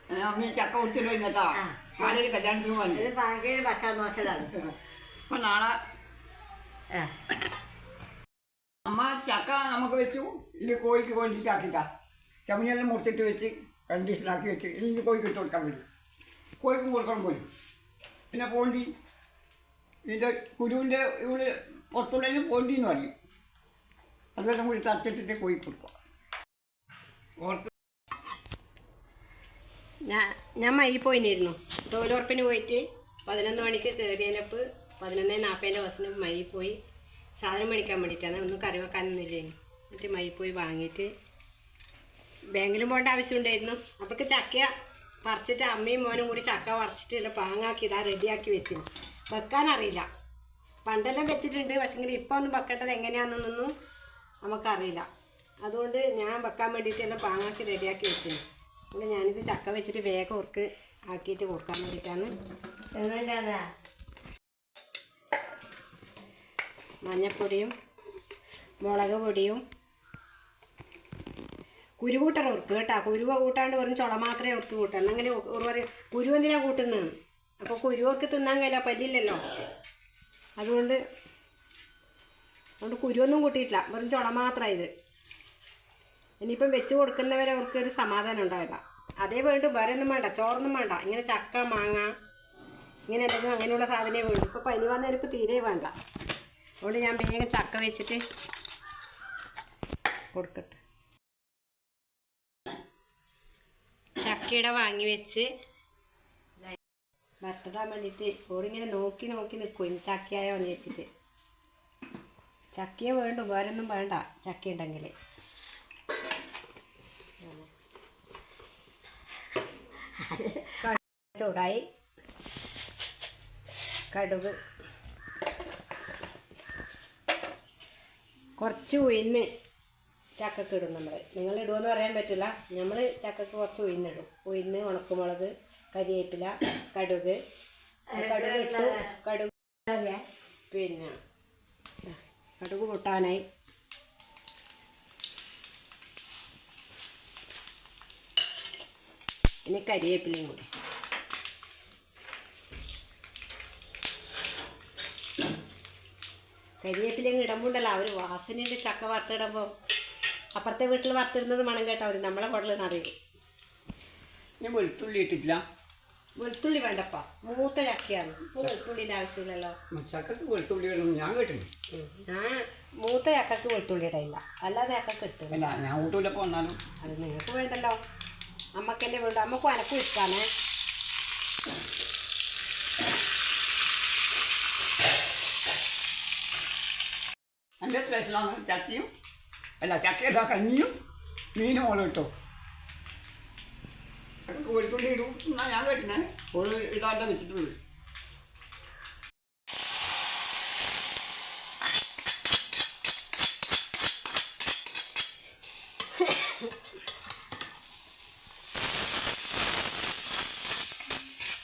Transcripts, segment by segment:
അമ്മ ചക്ക കുടിച്ചിട്ട് കഴിഞ്ഞിട്ടാ നാളെ കല്യാണത്തിന് വന്നു ഭയങ്കര വെക്കാൻ നോക്കലാണ്. അപ്പൊ നാളെ അമ്മ ചക്ക നമുക്ക് വെച്ചു. ഇത് കോഴിക്ക് കൊണ്ടിട്ടാക്കിട്ടാ ചമ്മനെല്ലാം മുറിച്ചിട്ട് വെച്ച് കണ്ടീഷനാക്കി വെച്ച് ഇനി കോഴിക്ക് ഇട്ട് കൊടുക്കാൻ വേണ്ടി കോഴിക്കും കൊടുക്കണം പോലും. പിന്നെ പോണ്ടി ഇതിൻ്റെ കുരുവിൻ്റെ ഇവിടെ പുറത്തുള്ളതിന് പോണ്ടി എന്ന് പറയും. അതെല്ലാം കൂടി തറച്ചിട്ടിട്ട് കോഴിക്ക് കൊടുക്കുക. ഞാൻ മയിൽ പോയിരുന്നു. തൊഴിലുറപ്പിന് പോയിട്ട് 11 മണിക്ക് കയറിയതിനപ്പോൾ 11:40 ബസ്സിന് മയിൽ പോയി സാധനം മേടിക്കാൻ വേണ്ടിയിട്ടാണ്. ഒന്നും കറി വെക്കാനൊന്നും ഇല്ലായിരുന്നു. എന്നിട്ട് മയിൽ പോയി വാങ്ങിയിട്ട് ബാങ്കിലും പോകേണ്ട ആവശ്യമുണ്ടായിരുന്നു. അപ്പോഴേക്ക് ചക്ക പറിച്ചിട്ട് അമ്മയും മോനും കൂടി ചക്ക പറിച്ചിട്ട് എല്ലാം പാങ്ങാക്കി ഇതാ റെഡിയാക്കി വെച്ചിരുന്നു. വെക്കാനറിയില്ല. പണ്ടെല്ലാം വെച്ചിട്ടുണ്ട്. പക്ഷേങ്കിൽ ഇപ്പോൾ ഒന്നും വെക്കേണ്ടത് എങ്ങനെയാണെന്നൊന്നും നമുക്കറിയില്ല. അതുകൊണ്ട് ഞാൻ വെക്കാൻ വേണ്ടിയിട്ട് എല്ലാം പാങ്ങാക്കി റെഡിയാക്കി വെച്ചിരുന്നു. പിന്നെ ഞാനിത് ചക്ക വെച്ചിട്ട് വേഗം ഓർക്ക് ആക്കിയിട്ട് കൊടുക്കാൻ വേണ്ടിയിട്ടാണ്. മഞ്ഞപ്പൊടിയും മുളക് പൊടിയും കുരു കൂട്ടണം ഓർക്ക് കേട്ടോ. കുരുവ കൂട്ടാണ്ട് വെറും ചുള മാത്രമേ ഓർക്ക് കൂട്ടണം. അങ്ങനെ ഓർ പറയും കുരു എന്തിനാണ് കൂട്ടുന്നതാണ്. അപ്പോൾ കുരുവൊക്കെ തിന്നാൻ കഴിയില്ല, പല്ലില്ലല്ലോ. അതുകൊണ്ട് കുരുവൊന്നും കൂട്ടിയിട്ടില്ല, വെറും ചുള മാത്രമാണ് ഇത്. ഇനിയിപ്പം വെച്ച് കൊടുക്കുന്നവരെ അവർക്കൊരു സമാധാനം ഉണ്ടാവില്ല. അതേ വേണ്ടും, വേറെ ഒന്നും വേണ്ട, ചോറൊന്നും വേണ്ട. ഇങ്ങനെ ചക്ക മാങ്ങ ഇങ്ങനെ എന്തെങ്കിലും അങ്ങനെയുള്ള സാധനമേ വേണ്ടു. ഇപ്പോൾ പനി വന്നതിനിപ്പോൾ തീരെ വേണ്ട. അതുകൊണ്ട് ഞാൻ വേഗം ചക്ക വെച്ചിട്ട് കൊടുക്കട്ടെ. ചക്കയുടെ വാങ്ങി വെച്ച് വറുത്തിടാൻ വേണ്ടിയിട്ട് ഓരിങ്ങനെ നോക്കി നോക്കി നിൽക്കും ചക്കയായോ എന്ന് വെച്ചിട്ട്. ചക്കയെ വേണ്ടു, വേറെ ഒന്നും വേണ്ട ചക്ക ഉണ്ടെങ്കിൽ. ചൂടായി കടുക്, കുറച്ച് ഉഴുന്ന് ചക്കക്ക് ഇടും നമ്മൾ. നിങ്ങൾ ഇടുമെന്ന് പറയാൻ പറ്റില്ല. നമ്മൾ ചക്കക്ക് കുറച്ച് ഉഴുന്നിടും. ഉഴുന്ന്, ഉണക്കമുളക്, കരിവേപ്പില, കടുക് ഇട്ടു. കടുക് പിന്നെ കടുക് പൊട്ടാനായി. പിന്നെ കരിവേപ്പിലയും കൂടി. കരിവേപ്പിലയും ഇടുമ്പോണ്ടല്ലോ അവർ വാസനയുടെ ചക്ക വറുത്തിടുമ്പോൾ അപ്പുറത്തെ വീട്ടിൽ വറുത്തിടുന്നത് മണം കേട്ടാൽ മതി, നമ്മളെ കുടൽ നിറയും. ഞാൻ വെളുത്തുള്ളി ഇട്ടിട്ടില്ല. വെളുത്തുള്ളി വേണ്ടപ്പാ, മൂത്ത ചക്കയാണ്. ഇപ്പോൾ വെളുത്തുള്ളിൻ്റെ ആവശ്യമില്ലല്ലോ. ചക്കക്ക് വെളുത്തുള്ളി വേണം ഞാൻ കേട്ടില്ല. ഞാൻ മൂത്ത ചക്കക്ക് വെളുത്തുള്ളി ഇടയില്ല, അല്ലാതെ ചക്കക്ക് ഇട്ടില്ല. അല്ല ഞാൻ കൂട്ടൂലപ്പോൾ വന്നാലും അത് നിങ്ങൾക്ക് വേണ്ടല്ലോ, അമ്മക്കല്ലേ വേണ്ട. അമ്മക്കും അനക്കും ഇഷ്ടമാണ്. എൻ്റെ സ്പെഷ്യലാണ് ചക്കയും ചക്കയല്ല കഞ്ഞിയും മീനും ഓളം ഇട്ടോ. ചക്കക്ക് വെളുത്തുള്ളി ഇടും എന്നാ ഞാൻ കേട്ടിനെ. ഓള് ഇടാതെ വെച്ചിട്ടുള്ളൂ.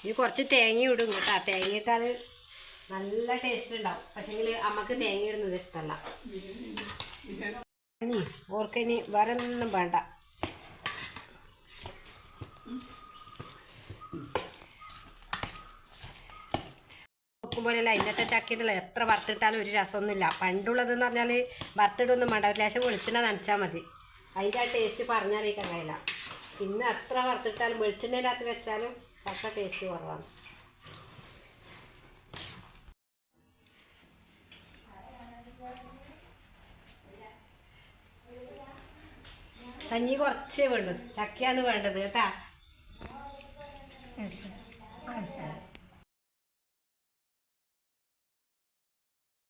ഇത് കുറച്ച് തേങ്ങ ഇടും കേട്ടോ. തേങ്ങ ഇട്ടാൽ നല്ല ടേസ്റ്റ് ഉണ്ടാവും. പക്ഷേങ്കിൽ അമ്മക്ക് തേങ്ങ ഇടുന്നത് ഇഷ്ടമല്ല. ഓർക്കിനി വേറെ ഒന്നും വേണ്ട. നോക്കുമ്പോഴല്ല ഇന്നത്തെ ചക്കയിട്ടല്ല എത്ര വറുത്തിട്ടാലും ഒരു രസമൊന്നുമില്ല. പണ്ടുള്ളതെന്ന് പറഞ്ഞാൽ വറുത്തിടൊന്നും വേണ്ട, ഒരു ലേശം വെളിച്ചെണ്ണ നനച്ചാൽ മതി. അതിൻ്റെ ആ ടേസ്റ്റ് പറഞ്ഞറിയിക്കാൻ കഴിയില്ല. പിന്നെ എത്ര വറുത്തിട്ടാലും വെളിച്ചെണ്ണേൻ്റെ അകത്ത് വെച്ചാലും ചക്ക ടേസ്റ്റ് കുറവാണ്. കഞ്ഞി കുറച്ചേ വേണ്ടു, ചക്കയാണ് വേണ്ടത് കേട്ടാ.